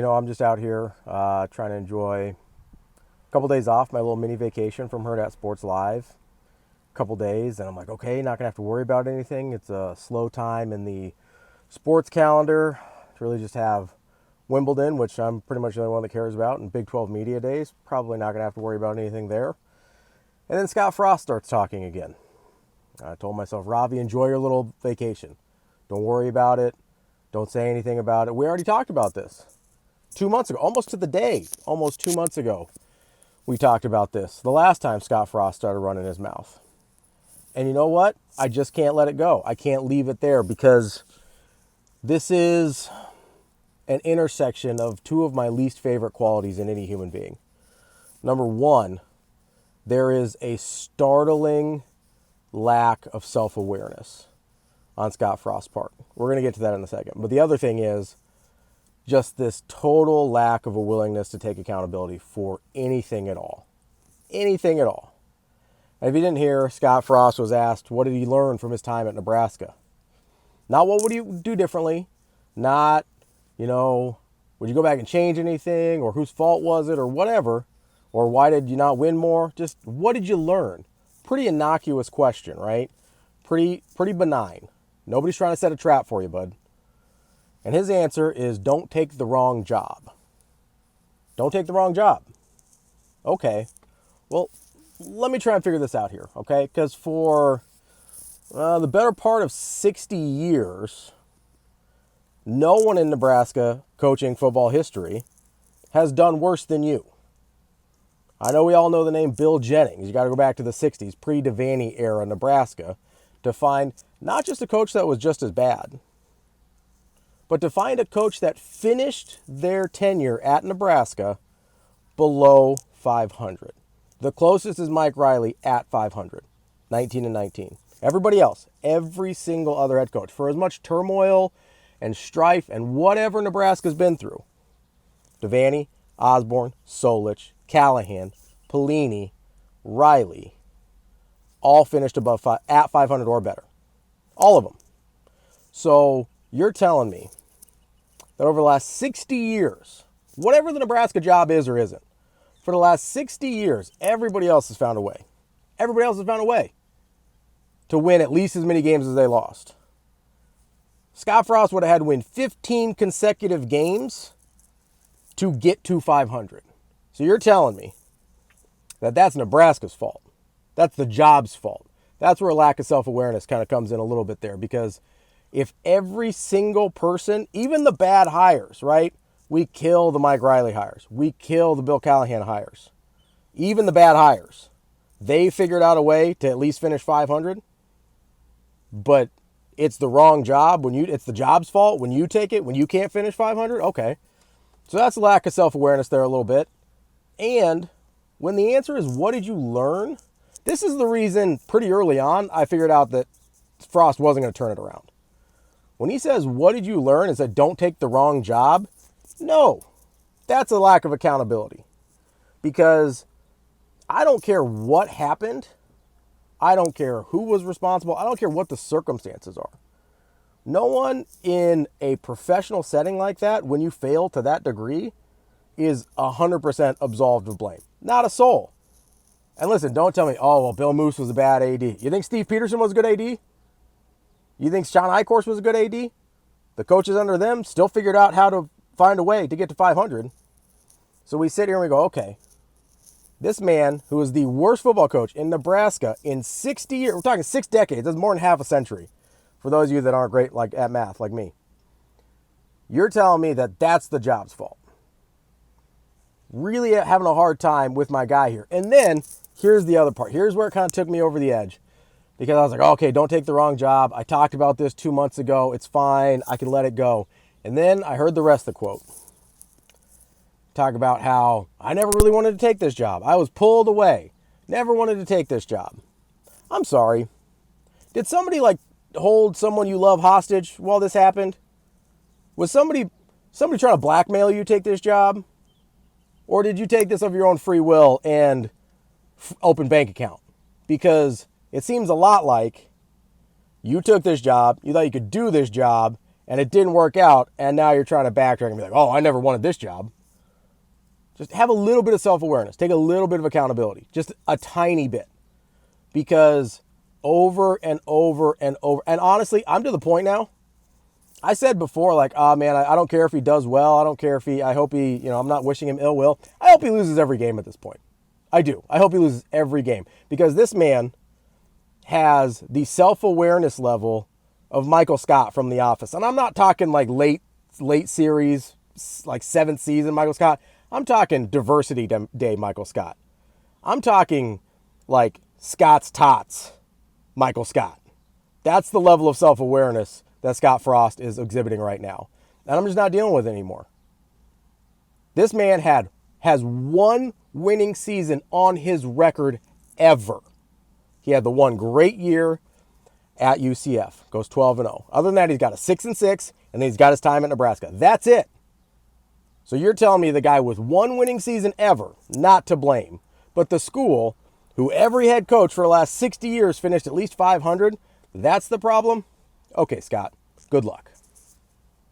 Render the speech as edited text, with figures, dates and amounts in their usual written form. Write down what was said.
I'm just out here trying to enjoy a couple days off, my little mini vacation from Hurrdat Sports Live. A couple days, and I'm like, okay, not gonna have to worry about anything. It's a slow time in the sports calendar to really just have Wimbledon, which I'm pretty much the only one that cares about, and Big 12 Media Days. Probably not gonna have to worry about anything there. And then Scott Frost starts talking again. I told myself, Ravi, enjoy your little vacation. Don't worry about it. Don't say anything about it. We already talked about this 2 months ago, almost to the day, almost 2 months ago. We talked about this the last time Scott Frost started running his mouth. And you know what? I just can't let it go. I can't leave it there because this is an intersection of two of my least favorite qualities in any human being. Number one, there is a startling lack of self-awareness on Scott Frost's part. We're going to get to that in a second. But the other thing is just this total lack of a willingness to take accountability for anything at all. Anything at all. And if you didn't hear, Scott Frost was asked, what did he learn from his time at Nebraska? Not what would you do differently? Not, would you go back and change anything? Or whose fault was it? Or whatever. Or why did you not win more? Just what did you learn? Pretty innocuous question, right? Pretty benign. Nobody's trying to set a trap for you, bud. And his answer is don't take the wrong job. Don't take the wrong job. Okay. Well, let me try and figure this out here, okay? Because for the better part of 60 years, no one in Nebraska coaching football history has done worse than you. I know we all know the name Bill Jennings. You got to go back to the 60s, pre-Devaney era Nebraska, to find not just a coach that was just as bad, but to find a coach that finished their tenure at Nebraska below 500. The closest is Mike Riley at 500, 19-19. Everybody else, every single other head coach, for as much turmoil and strife and whatever Nebraska's been through, Devaney, Osborne, Solich, Callahan, Pelini, Riley, all finished at 500 or better. All of them. So you're telling me that over the last 60 years, whatever the Nebraska job is or isn't, for the last 60 years, everybody else has found a way. Everybody else has found a way to win at least as many games as they lost. Scott Frost would have had to win 15 consecutive games to get to 500. So you're telling me that that's Nebraska's fault. That's the job's fault. That's where a lack of self-awareness kind of comes in a little bit there, because if every single person, even the bad hires, right? We kill the Mike Riley hires. We kill the Bill Callahan hires. Even the bad hires. They figured out a way to at least finish 500. But it's the wrong job. It's the job's fault when you take it, when you can't finish 500. Okay. So that's a lack of self-awareness there a little bit. And when the answer is, what did you learn? This is the reason pretty early on I figured out that Frost wasn't going to turn it around. When he says, what did you learn? And said, don't take the wrong job. No, that's a lack of accountability, because I don't care what happened. I don't care who was responsible. I don't care what the circumstances are. No one in a professional setting like that, when you fail to that degree, is 100% absolved of blame. Not a soul. And listen, don't tell me, oh, well, Bill Moose was a bad AD. You think Steve Peterson was a good AD? You think Sean Eichhorst was a good AD? The coaches under them still figured out how to find a way to get to 500. So we sit here and we go, okay, this man who is the worst football coach in Nebraska in 60 years, we're talking 6 decades, that's more than half a century, for those of you that aren't great at math like me. You're telling me that that's the job's fault. Really having a hard time with my guy here. And then here's the other part. Here's where it kind of took me over the edge, because I was like, okay, don't take the wrong job. I talked about this 2 months ago. It's fine. I can let it go. And then I heard the rest of the quote. Talk about how I never really wanted to take this job. I was pulled away. Never wanted to take this job. I'm sorry. Did somebody hold someone you love hostage while this happened? Was somebody trying to blackmail you to take this job? Or did you take this of your own free will and open bank account? Because it seems a lot like you took this job, you thought you could do this job, and it didn't work out, and now you're trying to backtrack and be like, oh, I never wanted this job. Just have a little bit of self-awareness. Take a little bit of accountability. Just a tiny bit. Because over and over and over, and honestly, I'm to the point now. I said before, like, oh man, I don't care if he does well. I don't care if I hope he, I'm not wishing him ill will. I hope he loses every game at this point. I do. I hope he loses every game. Because this man has the self-awareness level of Michael Scott from The Office. And I'm not talking like late series, like 7th season Michael Scott. I'm talking Diversity Day Michael Scott. I'm talking like Scott's Tots Michael Scott. That's the level of self-awareness that Scott Frost is exhibiting right now. And I'm just not dealing with it anymore. This man has one winning season on his record ever. He had the one great year at UCF. Goes 12-0. Other than that, he's got a 6-6, and then he's got his time at Nebraska. That's it. So you're telling me the guy with one winning season ever, not to blame, but the school, who every head coach for the last 60 years finished at least 500, that's the problem? Okay, Scott, good luck.